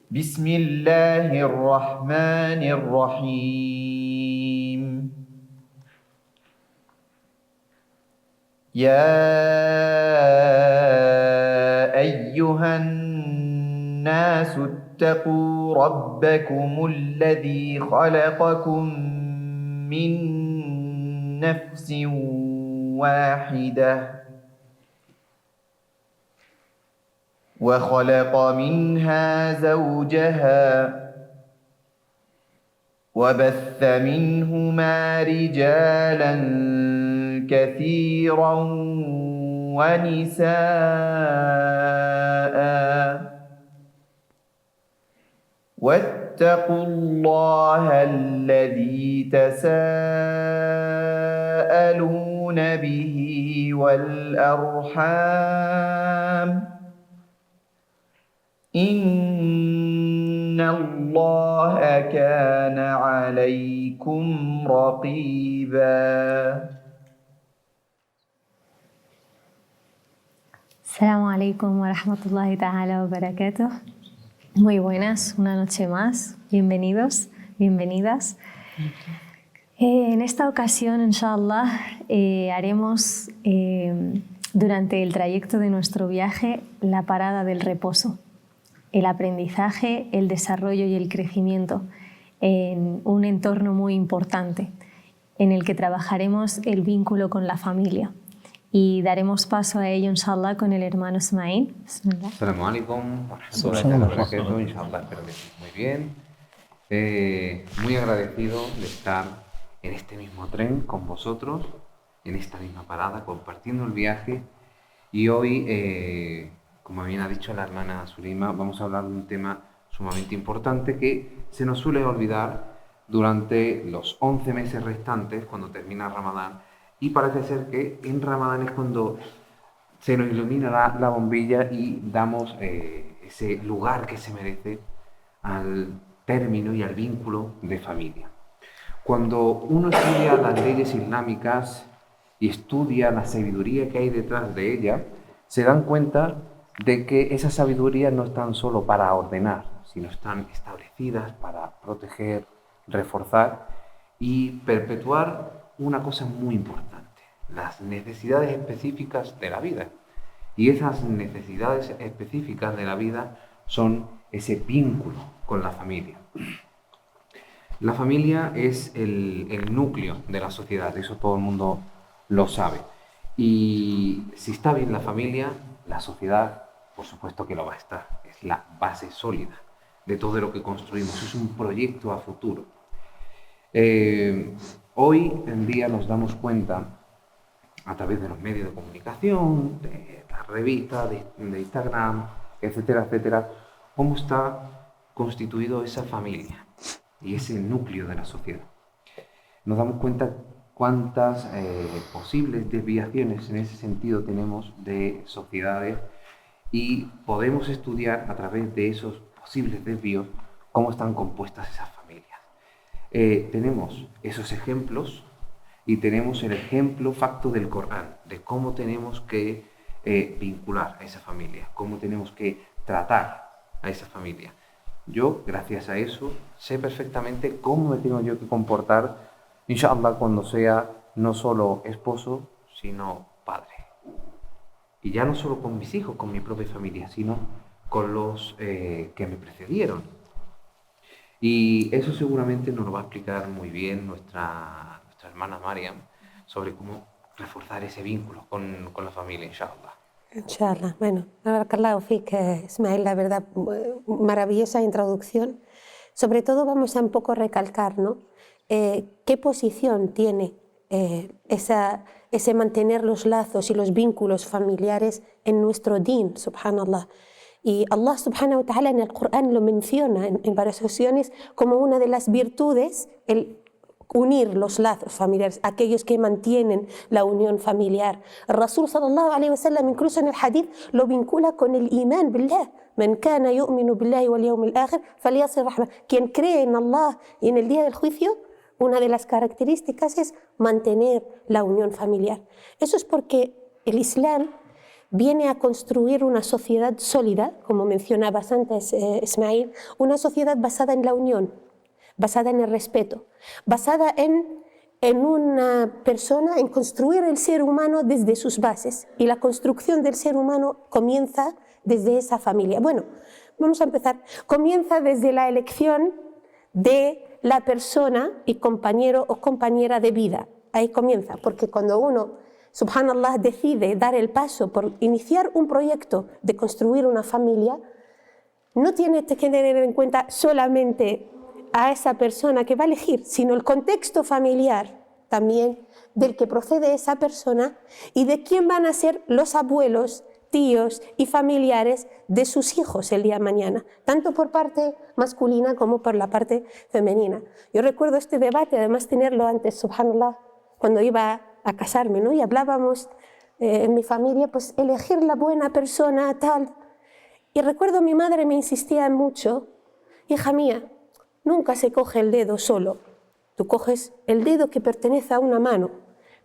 بسم الله الرحمن الرحيم يا أيها الناس اتقوا ربكم الذي خلقكم من نفس واحدة وخلق منها زوجها وبث منهما رجالا كثيرا ونساء واتقوا الله الذي تساءلون به والأرحام إن الله كان عليكم رقيبا. Assalamu alaikum wa rahmatullahi ta'ala wa barakatuh. Muy buenas, una noche más. Bienvenidos, bienvenidas. En esta ocasión, inshallah, haremos durante el trayecto de nuestro viaje la parada del reposo, el aprendizaje, el desarrollo y el crecimiento en un entorno muy importante en el que trabajaremos el vínculo con la familia. Y daremos paso a ello, inshallah, con el hermano Ismail. Assalamu alaikum wa rahmatullahi wa barakatuh. Inshallah, espero que estéis muy bien. Muy agradecido de estar en este mismo tren con vosotros, en esta misma parada, compartiendo el viaje. Y hoy, como bien ha dicho la hermana Sulima, vamos a hablar de un tema sumamente importante que se nos suele olvidar durante los 11 meses restantes, cuando termina Ramadán. Y parece ser que en Ramadán es cuando se nos ilumina la bombilla y damos ese lugar que se merece al término y al vínculo de familia. Cuando uno estudia las leyes islámicas y estudia la sabiduría que hay detrás de ella, se dan cuenta de que esas sabidurías no están solo para ordenar, sino están establecidas para proteger, reforzar y perpetuar una cosa muy importante: las necesidades específicas de la vida. Y esas necesidades específicas de la vida son ese vínculo con la familia. La familia es el núcleo de la sociedad, eso todo el mundo lo sabe. Y si está bien la familia, la sociedad, por supuesto que lo va a estar. Es la base sólida de todo lo que construimos, es un proyecto a futuro. Hoy en día nos damos cuenta, a través de los medios de comunicación, de las revistas, de Instagram, etcétera, etcétera, cómo está constituido esa familia y ese núcleo de la sociedad. Nos damos cuenta cuántas posibles desviaciones en ese sentido tenemos de sociedades y podemos estudiar a través de esos posibles desvíos cómo están compuestas esas familias. Tenemos esos ejemplos y tenemos el ejemplo facto del Corán, de cómo tenemos que vincular a esa familia, cómo tenemos que tratar a esa familia. Yo, gracias a eso, sé perfectamente cómo me tengo yo que comportar, inshallah, cuando sea no solo esposo, sino padre. Y ya no solo con mis hijos, con mi propia familia, sino con los que me precedieron. Y eso seguramente nos lo va a explicar muy bien nuestra hermana Mariam, sobre cómo reforzar ese vínculo con la familia, inshallah. Inshallah. Bueno, barakallahu fik, Ismael, la verdad, maravillosa introducción. Sobre todo vamos a un poco recalcar, ¿no? ¿Qué posición tiene ese mantener los lazos y los vínculos familiares en nuestro din, subhanallah? Y Allah subhanahu wa ta'ala en el Corán lo menciona en varias ocasiones como una de las virtudes, el unir los lazos familiares, aquellos que mantienen la unión familiar. El Rasul sallallahu alayhi wa sallam incluso en el hadith lo vincula con el iman billah. Man kana yu'minu billahi wal yawmil akhir falyasil rahma. Quien cree en Allah y en el día del juicio, una de las características es mantener la unión familiar. Eso es porque el Islam viene a construir una sociedad sólida, como mencionabas antes, Ismail, una sociedad basada en la unión, basada en el respeto, basada en una persona, en construir el ser humano desde sus bases. Y la construcción del ser humano comienza desde esa familia. Bueno, vamos a empezar. Comienza desde la elección de la persona y compañero o compañera de vida. Ahí comienza, porque cuando uno, subhanallah, decide dar el paso por iniciar un proyecto de construir una familia, no tiene que tener en cuenta solamente a esa persona que va a elegir, sino el contexto familiar también del que procede esa persona y de quién van a ser los abuelos, tíos y familiares de sus hijos el día de mañana, tanto por parte masculina como por la parte femenina. Yo recuerdo este debate, además tenerlo antes, subhanallah, cuando iba a casarme, ¿no? Y hablábamos en mi familia, pues elegir la buena persona, tal. Y recuerdo mi madre me insistía mucho, hija mía, nunca se coge el dedo solo, tú coges el dedo que pertenece a una mano.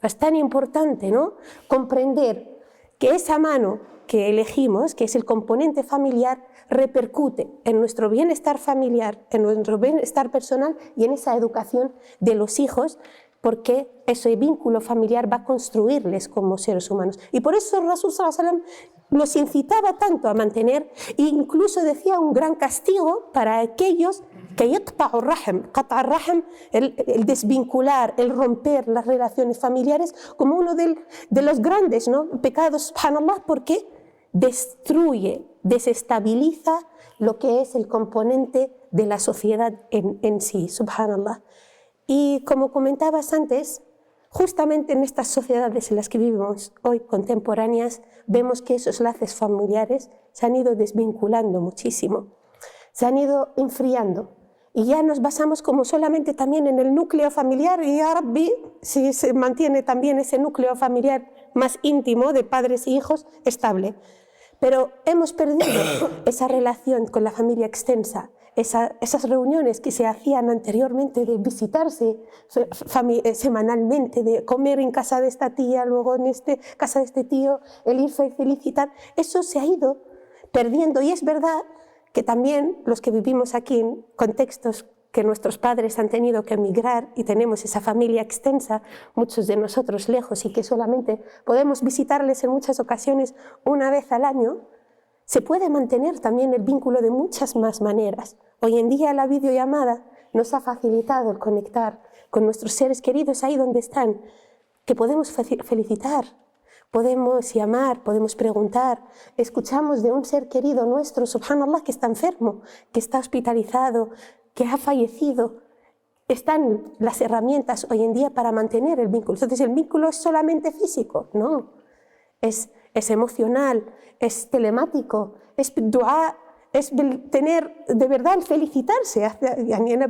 Es tan importante, ¿no?, comprender que esa mano que elegimos, que es el componente familiar, repercute en nuestro bienestar familiar, en nuestro bienestar personal y en esa educación de los hijos, porque ese vínculo familiar va a construirles como seres humanos. Y por eso el Rasul sallallahu alaihi wasallam los incitaba tanto a mantener, e incluso decía un gran castigo para aquellos que yaqta'u ar-rahm, el desvincular, el romper las relaciones familiares, como uno de los grandes, ¿no?, pecados, subhanallah, porque destruye, desestabiliza lo que es el componente de la sociedad en sí, subhanallah. Y como comentabas antes, justamente en estas sociedades en las que vivimos hoy, contemporáneas, vemos que esos lazos familiares se han ido desvinculando muchísimo, se han ido enfriando. Y ya nos basamos como solamente también en el núcleo familiar, y ya Rabbi, si se mantiene también ese núcleo familiar más íntimo de padres e hijos, estable. Pero hemos perdido esa relación con la familia extensa, esas reuniones que se hacían anteriormente de visitarse semanalmente, de comer en casa de esta tía, luego en casa de este tío, el irse y felicitar, eso se ha ido perdiendo. Y es verdad que también los que vivimos aquí en contextos que nuestros padres han tenido que emigrar y tenemos esa familia extensa, muchos de nosotros lejos, y que solamente podemos visitarles en muchas ocasiones una vez al año, se puede mantener también el vínculo de muchas más maneras. Hoy en día la videollamada nos ha facilitado el conectar con nuestros seres queridos ahí donde están, que podemos felicitar, podemos llamar, podemos preguntar, escuchamos de un ser querido nuestro, subhanallah, que está enfermo, que está hospitalizado, que ha fallecido. Están las herramientas hoy en día para mantener el vínculo. Entonces el vínculo es solamente físico, no, es emocional, es telemático, es dua, es tener de verdad el felicitarse.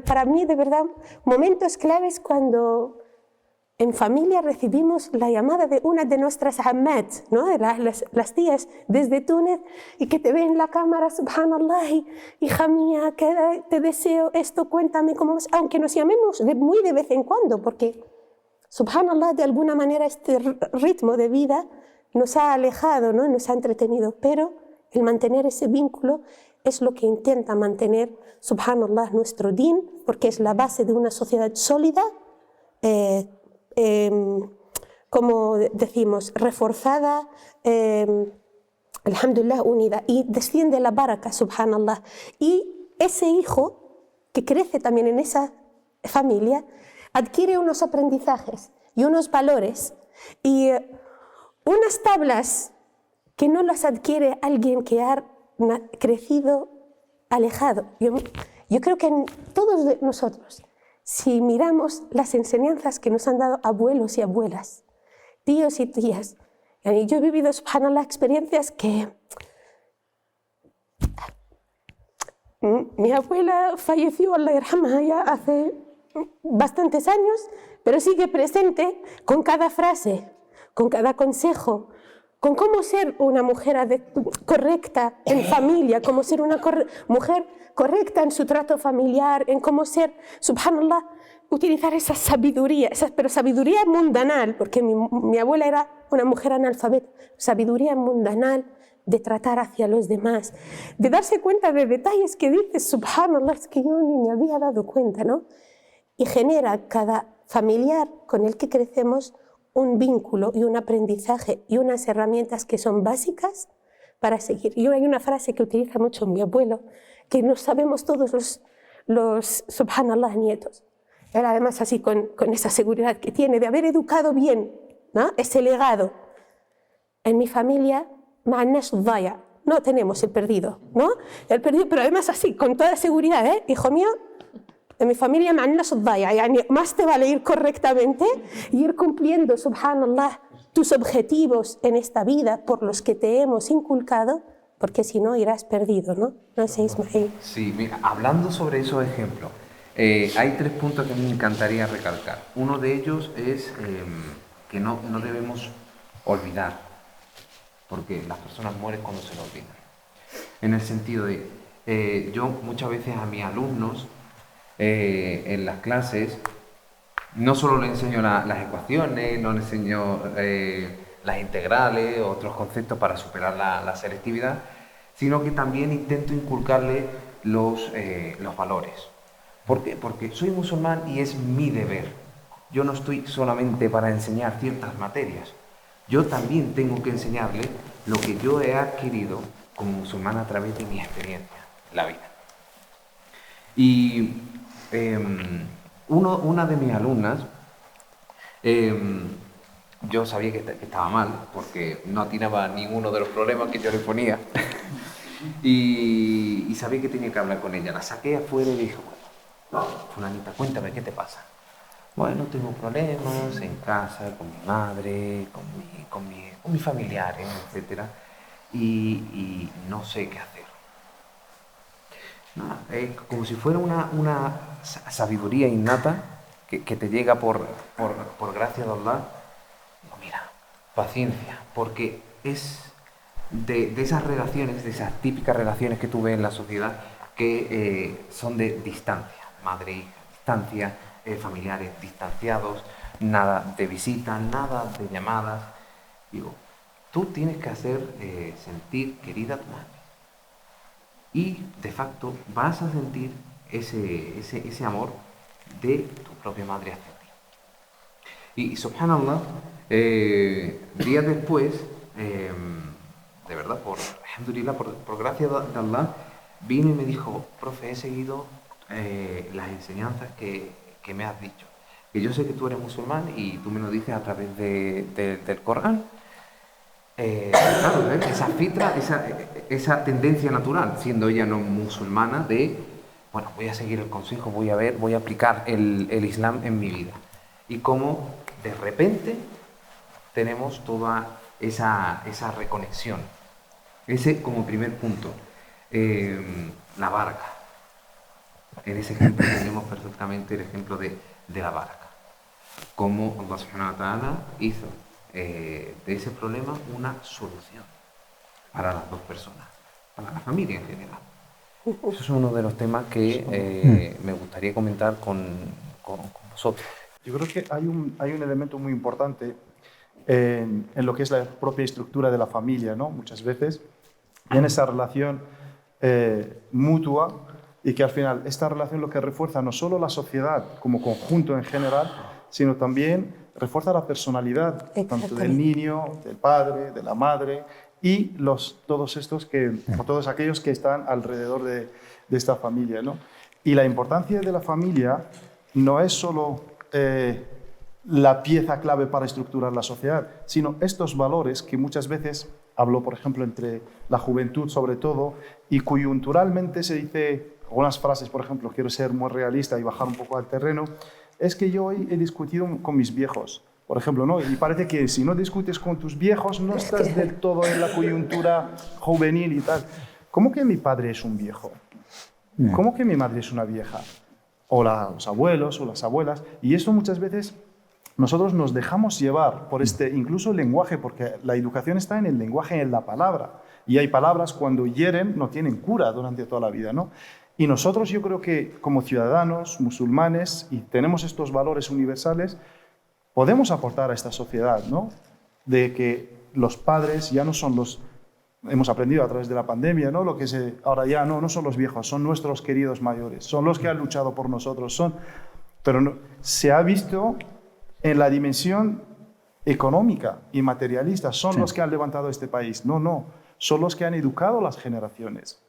Para mí, de verdad, momentos claves cuando en familia recibimos la llamada de una de nuestras ammat, ¿no?, las tías desde Túnez, y que te ve en la cámara, subhanallah, hija mía, que te deseo esto, cuéntame cómo vas, aunque nos llamemos muy de vez en cuando, porque subhanallah, de alguna manera este ritmo de vida nos ha alejado, ¿no?, nos ha entretenido, pero el mantener ese vínculo es lo que intenta mantener, subhanallah, nuestro din, porque es la base de una sociedad sólida, como decimos, reforzada, alhamdulillah, unida, y desciende la baraka, subhanallah. Y ese hijo que crece también en esa familia adquiere unos aprendizajes y unos valores y unas tablas que no las adquiere alguien que ha crecido alejado. Yo creo que en todos nosotros, si miramos las enseñanzas que nos han dado abuelos y abuelas, tíos y tías, yo he vivido, subhanallah, experiencias que mi abuela falleció, Allah yarhamha, ya hace bastantes años, pero sigue presente con cada frase, con cada consejo, con cómo ser una mujer correcta en familia, cómo ser una mujer correcta en su trato familiar, en cómo ser, subhanallah, utilizar esa sabiduría, pero sabiduría mundanal, porque mi abuela era una mujer analfabeta, sabiduría mundanal de tratar hacia los demás, de darse cuenta de detalles que dices, subhanallah, es que yo ni me había dado cuenta, ¿no? Y genera cada familiar con el que crecemos un vínculo y un aprendizaje y unas herramientas que son básicas para seguir. Y hay una frase que utiliza mucho mi abuelo, que no sabemos todos los subhanallah nietos. Él además así con esa seguridad que tiene de haber educado bien, ¿no? Ese legado. En mi familia, no tenemos el perdido, ¿no? El perdido, pero además así, con toda seguridad, ¿eh? Hijo mío, en mi familia, más te vale ir correctamente y ir cumpliendo, subhanallah, tus objetivos en esta vida por los que te hemos inculcado, porque si no irás perdido, ¿no? No sé, Ismael. Sí, mira, hablando sobre esos ejemplos, hay 3 puntos que me encantaría recalcar. Uno de ellos es que no debemos olvidar, porque las personas mueren cuando se lo olvidan. En el sentido de, yo muchas veces a mis alumnos en las clases no solo les enseño las ecuaciones, no les enseño las integrales, otros conceptos para superar la selectividad, sino que también intento inculcarle los valores. ¿Por qué? Porque soy musulmán y es mi deber. Yo no estoy solamente para enseñar ciertas materias. Yo también tengo que enseñarle lo que yo he adquirido como musulmán a través de mi experiencia en la vida. Y una de mis alumnas, yo sabía que estaba mal porque no atinaba ninguno de los problemas que yo le ponía y sabía que tenía que hablar con ella. La saqué afuera y le dije, bueno, fulanita, cuéntame, ¿qué te pasa? Bueno, tengo problemas en casa, con mi madre, con mis familiares, etc. Y no sé qué hacer. Nada, es como si fuera una sabiduría innata que te llega por gracia de Allah. Digo, mira, paciencia, porque es de esas relaciones, de esas típicas relaciones que tú ves en la sociedad que son de distancia, madre e hija, distancia, familiares distanciados, nada de visitas, nada de llamadas. Digo, tú tienes que hacer sentir querida a tu madre. Y de facto vas a sentir ese amor de tu propia madre hacia ti. Y subhanallah, días después, de verdad, alhamdulillah, por gracia de Allah, vino y me dijo, profe, he seguido las enseñanzas que me has dicho. Que yo sé que tú eres musulmán y tú me lo dices a través del Corán. Claro, esa fitra, esa tendencia natural, siendo ella no musulmana, de, bueno, voy a seguir el consejo, voy a aplicar el Islam en mi vida. Y cómo de repente tenemos toda esa reconexión. Ese como primer punto. La barca. En ese ejemplo tenemos perfectamente el ejemplo de la barca. Cómo Allah subhanahu wa ta'ala hizo de ese problema una solución para las dos personas, para la familia en general. Eso es uno de los temas que me gustaría comentar con vosotros. Yo creo que hay un elemento muy importante en lo que es la propia estructura de la familia, ¿no? Muchas veces en esa relación mutua, y que al final esta relación lo que refuerza no solo la sociedad como conjunto en general, sino también refuerza la personalidad tanto del niño, del padre, de la madre y todos aquellos que están alrededor de esta familia, ¿no? Y la importancia de la familia no es solo la pieza clave para estructurar la sociedad, sino estos valores que muchas veces, hablo por ejemplo entre la juventud sobre todo, y coyunturalmente se dice algunas frases, por ejemplo, quiero ser muy realista y bajar un poco al terreno, es que yo hoy he discutido con mis viejos, por ejemplo, ¿no? Y parece que si no discutes con tus viejos no estás del todo en la coyuntura juvenil y tal. ¿Cómo que mi padre es un viejo? ¿Cómo que mi madre es una vieja? O los abuelos o las abuelas. Y eso muchas veces nosotros nos dejamos llevar por incluso el lenguaje, porque la educación está en el lenguaje, en la palabra. Y hay palabras cuando hieren no tienen cura durante toda la vida, ¿no? Y nosotros yo creo que como ciudadanos musulmanes, y tenemos estos valores universales, podemos aportar a esta sociedad, ¿no? De que los padres ya no son los... Hemos aprendido a través de la pandemia, ¿no? Lo que ahora ya no son los viejos, son nuestros queridos mayores, son los que han luchado por nosotros, pero no, se ha visto en la dimensión económica y materialista, son los que han levantado este país. No, son los que han educado las generaciones.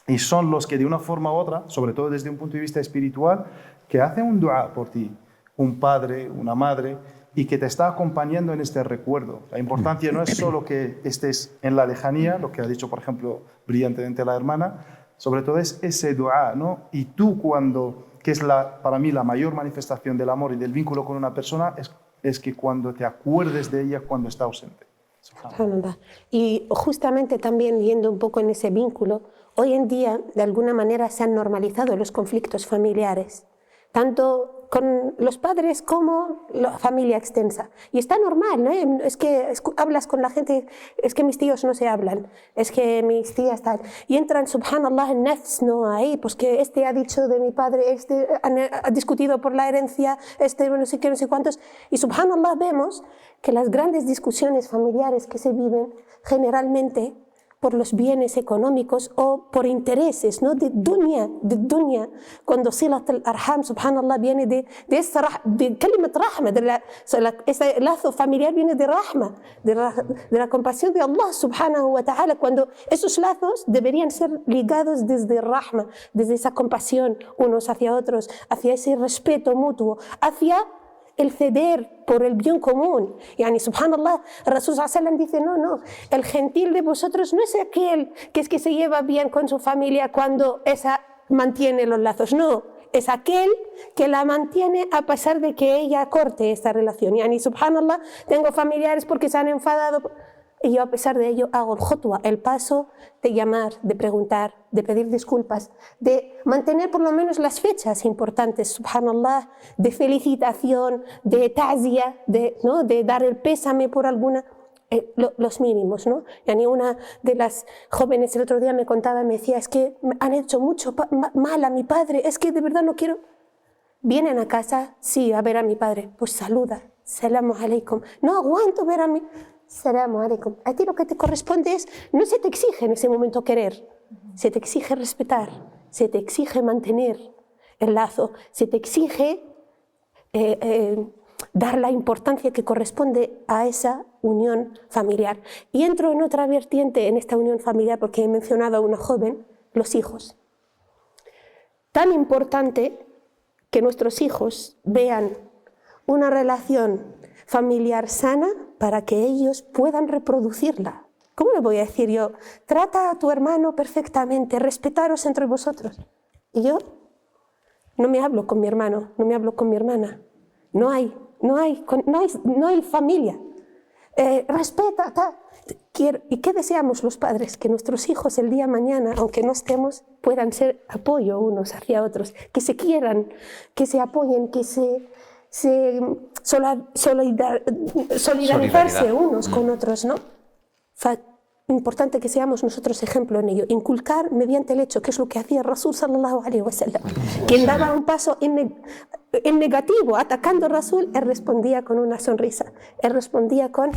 Y son los que de una forma u otra, sobre todo desde un punto de vista espiritual, que hacen un dua por ti, un padre, una madre, y que te está acompañando en este recuerdo. La importancia no es solo que estés en la lejanía, lo que ha dicho, por ejemplo, brillantemente la hermana, sobre todo es ese dua, ¿no? Y tú que es para mí la mayor manifestación del amor y del vínculo con una persona, es que cuando te acuerdes de ella cuando está ausente. Y justamente también yendo un poco en ese vínculo, hoy en día de alguna manera se han normalizado los conflictos familiares, tanto con los padres como la familia extensa. Y está normal, ¿no? Es que hablas con la gente, es que mis tíos no se hablan, es que mis tías tal. Y entran, subhanallah, en nafs, ¿no? Ahí, pues que este ha dicho de mi padre, este ha discutido por la herencia, este no sé qué, no sé cuántos. Y subhanallah vemos que las grandes discusiones familiares que se viven generalmente por los bienes económicos o por intereses, ¿no? de dunya, cuando silat al-arham, subhanallah, viene de kalimat rahma, ese lazo familiar viene de rahma, de la compasión de Allah subhanahu wa ta'ala, cuando esos lazos deberían ser ligados desde rahma, desde esa compasión unos hacia otros, hacia ese respeto mutuo, hacia el ceder por el bien común. Yani, subhanallah, el Rasul sallallahu alaihi wasallam dice, no, el gentil de vosotros no es aquel que se lleva bien con su familia cuando esa mantiene los lazos, no, es aquel que la mantiene a pesar de que ella corte esta relación. Yani, subhanallah, tengo familiares porque se han enfadado, y yo a pesar de ello hago el khutwa, el paso de llamar, de preguntar, de pedir disculpas, de mantener por lo menos las fechas importantes, subhanallah, de felicitación, de ta'ziya, ¿no? De dar el pésame por alguna, los mínimos, ¿no? Yani una de las jóvenes el otro día me contaba, me decía, es que me han hecho mucho mal a mi padre, es que de verdad no quiero. Vienen a casa, sí, a ver a mi padre, pues saluda, salamu alaikum, no aguanto ver a mi... Salamu alaikum. A ti lo que te corresponde es, no se te exige en ese momento querer, se te exige respetar, se te exige mantener el lazo, se te exige dar la importancia que corresponde a esa unión familiar. Y entro en otra vertiente en esta unión familiar porque he mencionado a una joven, los hijos. Tan importante que nuestros hijos vean una relación familiar sana para que ellos puedan reproducirla. ¿Cómo le voy a decir yo? Trata a tu hermano perfectamente, respetaros entre vosotros. Y yo no me hablo con mi hermano, no me hablo con mi hermana. No hay familia. Respeta, ¿Y qué deseamos los padres? Que nuestros hijos el día de mañana, aunque no estemos, puedan ser apoyo unos hacia otros, que se quieran, que se apoyen, que se solidarizarse unos con otros, ¿no? Importante que seamos nosotros ejemplo en ello, inculcar mediante el hecho, que es lo que hacía Rasul sallallahu alaihi wasallam. Quien daba un paso en negativo, atacando a Rasul, él respondía con una sonrisa, él respondía con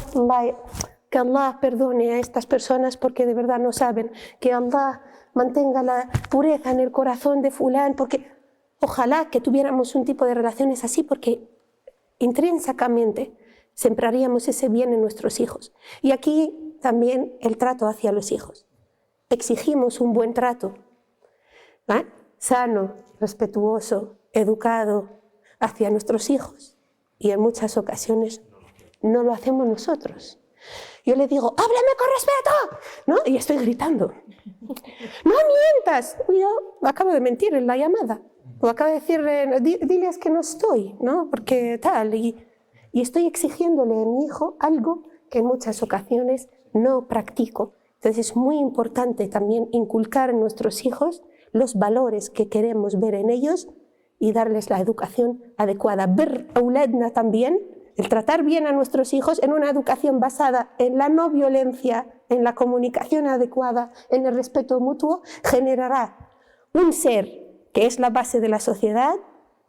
que Allah perdone a estas personas porque de verdad no saben, que Allah mantenga la pureza en el corazón de fulán, porque ojalá que tuviéramos un tipo de relaciones así, porque intrínsecamente sembraríamos ese bien en nuestros hijos. Y aquí también el trato hacia los hijos. Exigimos un buen trato, sano, respetuoso, educado hacia nuestros hijos. Y en muchas ocasiones no lo hacemos nosotros. Yo le digo, háblame con respeto, ¿no? Y estoy gritando. No mientas. Yo acabo de mentir en la llamada. O acabo de decirle, diles que no estoy, ¿no? Porque tal. Y estoy exigiéndole a mi hijo algo que en muchas ocasiones no practico. Entonces es muy importante también inculcar en nuestros hijos los valores que queremos ver en ellos y darles la educación adecuada. Ver auladna también, el tratar bien a nuestros hijos en una educación basada en la no violencia, en la comunicación adecuada, en el respeto mutuo, generará un ser que es la base de la sociedad,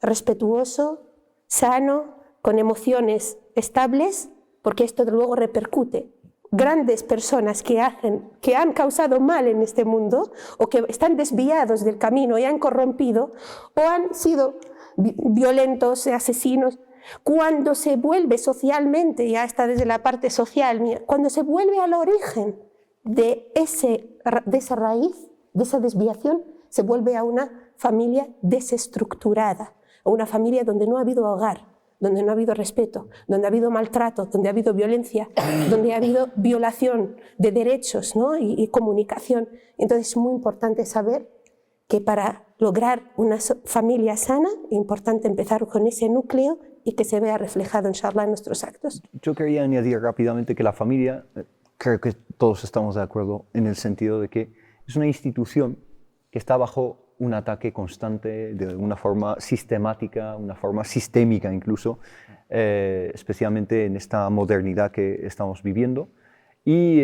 respetuoso, sano, con emociones estables, porque esto luego repercute. Grandes personas que han causado mal en este mundo o que están desviados del camino y han corrompido o han sido violentos, asesinos, cuando se vuelve socialmente, ya está desde la parte social, cuando se vuelve al origen de esa raíz, de esa desviación, se vuelve a una familia desestructurada, a una familia donde no ha habido hogar, donde no ha habido respeto, donde ha habido maltrato, donde ha habido violencia, donde ha habido violación de derechos, ¿no? y comunicación. Entonces es muy importante saber que para lograr una familia sana es importante empezar con ese núcleo y que se vea reflejado, inshallah, en nuestros actos. Yo quería añadir rápidamente que la familia, creo que todos estamos de acuerdo en el sentido de que es una institución que está bajo un ataque constante de una forma sistemática, una forma sistémica incluso, especialmente en esta modernidad que estamos viviendo. Y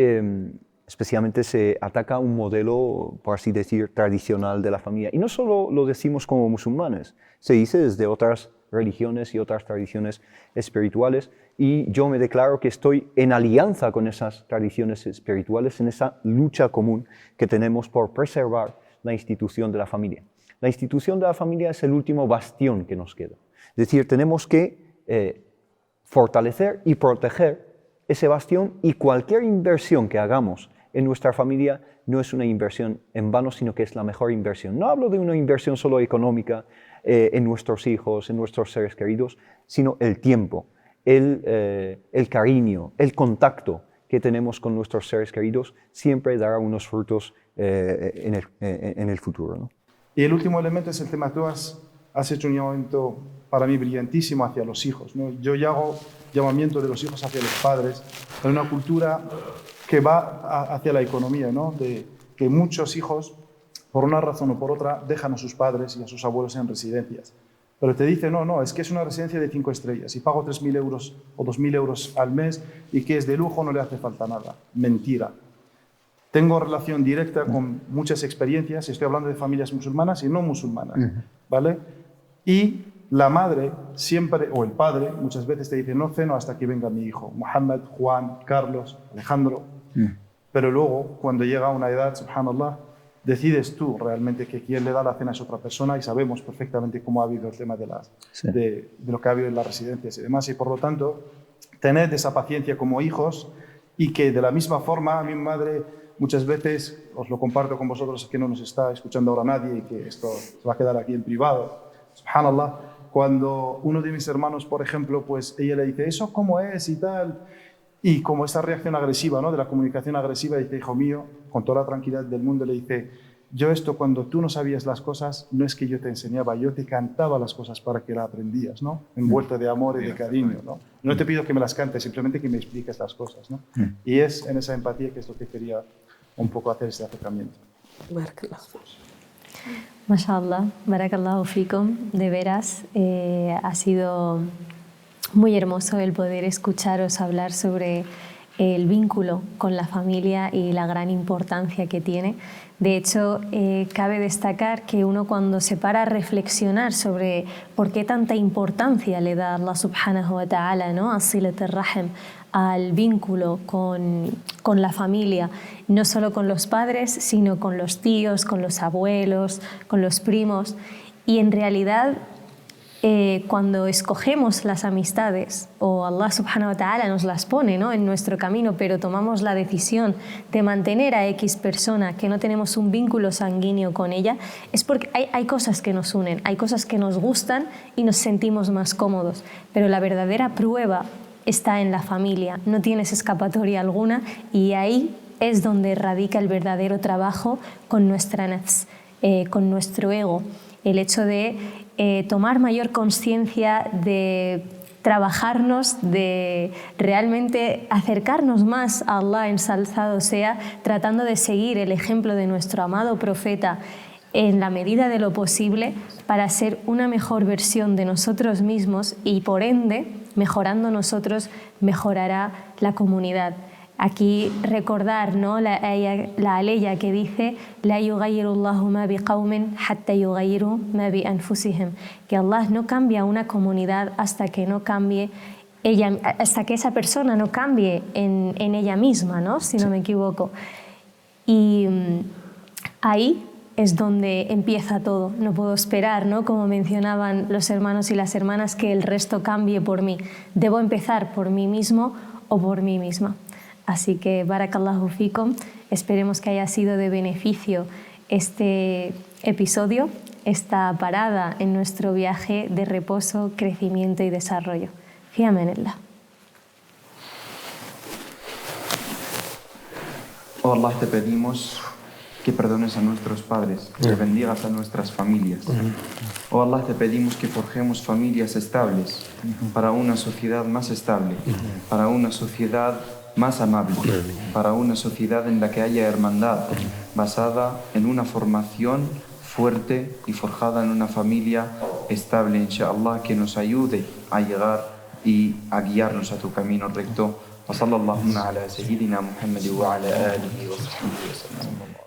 especialmente se ataca un modelo, por así decir, tradicional de la familia. Y no solo lo decimos como musulmanes, se dice desde otras religiones y otras tradiciones espirituales, y yo me declaro que estoy en alianza con esas tradiciones espirituales, en esa lucha común que tenemos por preservar la institución de la familia. La institución de la familia es el último bastión que nos queda. Es decir, tenemos que fortalecer y proteger ese bastión, y cualquier inversión que hagamos en nuestra familia no es una inversión en vano, sino que es la mejor inversión. No hablo de una inversión solo económica en nuestros hijos, en nuestros seres queridos, sino el tiempo, el cariño, el contacto que tenemos con nuestros seres queridos siempre dará unos frutos en el futuro, ¿no? Y el último elemento es el tema, tú has hecho un llamamiento para mí brillantísimo hacia los hijos, ¿no? Yo ya hago llamamiento de los hijos hacia los padres, en una cultura que va hacia la economía, ¿no? De que muchos hijos, por una razón o por otra, dejan a sus padres y a sus abuelos en residencias. Pero te dicen, no, es que es una residencia de 5 estrellas y pago 3.000 euros o 2.000 euros al mes y que es de lujo, no le hace falta nada. Mentira. Tengo relación directa con muchas experiencias, estoy hablando de familias musulmanas y no musulmanas, ¿vale? Y la madre siempre, o el padre, muchas veces te dice, no ceno hasta que venga mi hijo, Mohammed, Juan, Carlos, Alejandro. Pero luego, cuando llega a una edad, subhanallah, decides tú realmente que quien le da la cena es otra persona, y sabemos perfectamente cómo ha habido el tema de lo que ha habido en las residencias y demás. Y por lo tanto, tened esa paciencia como hijos, y que de la misma forma, a mi madre muchas veces, os lo comparto con vosotros, que no nos está escuchando ahora nadie y que esto se va a quedar aquí en privado, subhanallah, cuando uno de mis hermanos, por ejemplo, pues ella le dice, ¿eso cómo es? Y tal. Y como esta reacción agresiva, ¿no? De la comunicación agresiva, dice, hijo mío, con toda la tranquilidad del mundo, le dice, yo esto cuando tú no sabías las cosas, no es que yo te enseñaba, yo te cantaba las cosas para que las aprendías, ¿no? Envuelto de amor y de cariño, ¿no? No te pido que me las cantes, simplemente que me expliques las cosas, ¿no? Y es en esa empatía que es lo que quería un poco hacer este acercamiento. Mashallah, barakallahu fikum, de veras, ha sido muy hermoso el poder escucharos hablar sobre el vínculo con la familia y la gran importancia que tiene. De hecho, cabe destacar que uno cuando se para a reflexionar sobre por qué tanta importancia le da Allah subhanahu wa ta'ala, ¿no? a silat al-rahim, al vínculo con la familia, no solo con los padres, sino con los tíos, con los abuelos, con los primos. Y en realidad, cuando escogemos las amistades, o Allah subhanahu wa ta'ala nos las pone, ¿no? en nuestro camino, pero tomamos la decisión de mantener a X persona que no tenemos un vínculo sanguíneo con ella, es porque hay cosas que nos unen, hay cosas que nos gustan y nos sentimos más cómodos, pero la verdadera prueba está en la familia, no tienes escapatoria alguna, y ahí es donde radica el verdadero trabajo con nuestra nafs, con nuestro ego, el hecho de tomar mayor conciencia, de trabajarnos, de realmente acercarnos más a Allah, ensalzado sea, tratando de seguir el ejemplo de nuestro amado profeta en la medida de lo posible para ser una mejor versión de nosotros mismos, y por ende, mejorando nosotros, mejorará la comunidad. Aquí recordar, ¿no?, la aleya que dice «La yughayyiru Allahu ma biqawmin hatta yughayyiru ma bi anfusihim», que Allah no cambia una comunidad hasta que no cambie hasta que esa persona no cambie en ella misma, ¿no?, si no me equivoco. Y ahí es donde empieza todo. No puedo esperar, ¿no?, como mencionaban los hermanos y las hermanas, que el resto cambie por mí. Debo empezar por mí mismo o por mí misma. Así que barakallahu fikum, esperemos que haya sido de beneficio este episodio, esta parada en nuestro viaje de reposo, crecimiento y desarrollo. Fi amanillah. Oh Allah, te pedimos que perdones a nuestros padres, que bendigas a nuestras familias. Oh Allah, te pedimos que forjemos familias estables para una sociedad más estable, para una sociedad más amable, para una sociedad en la que haya hermandad, basada en una formación fuerte y forjada en una familia estable, inshallah, que nos ayude a llegar y a guiarnos a tu camino recto. وصلى اللهم على سيدنا محمد وعلى آله وصحبه وسلم.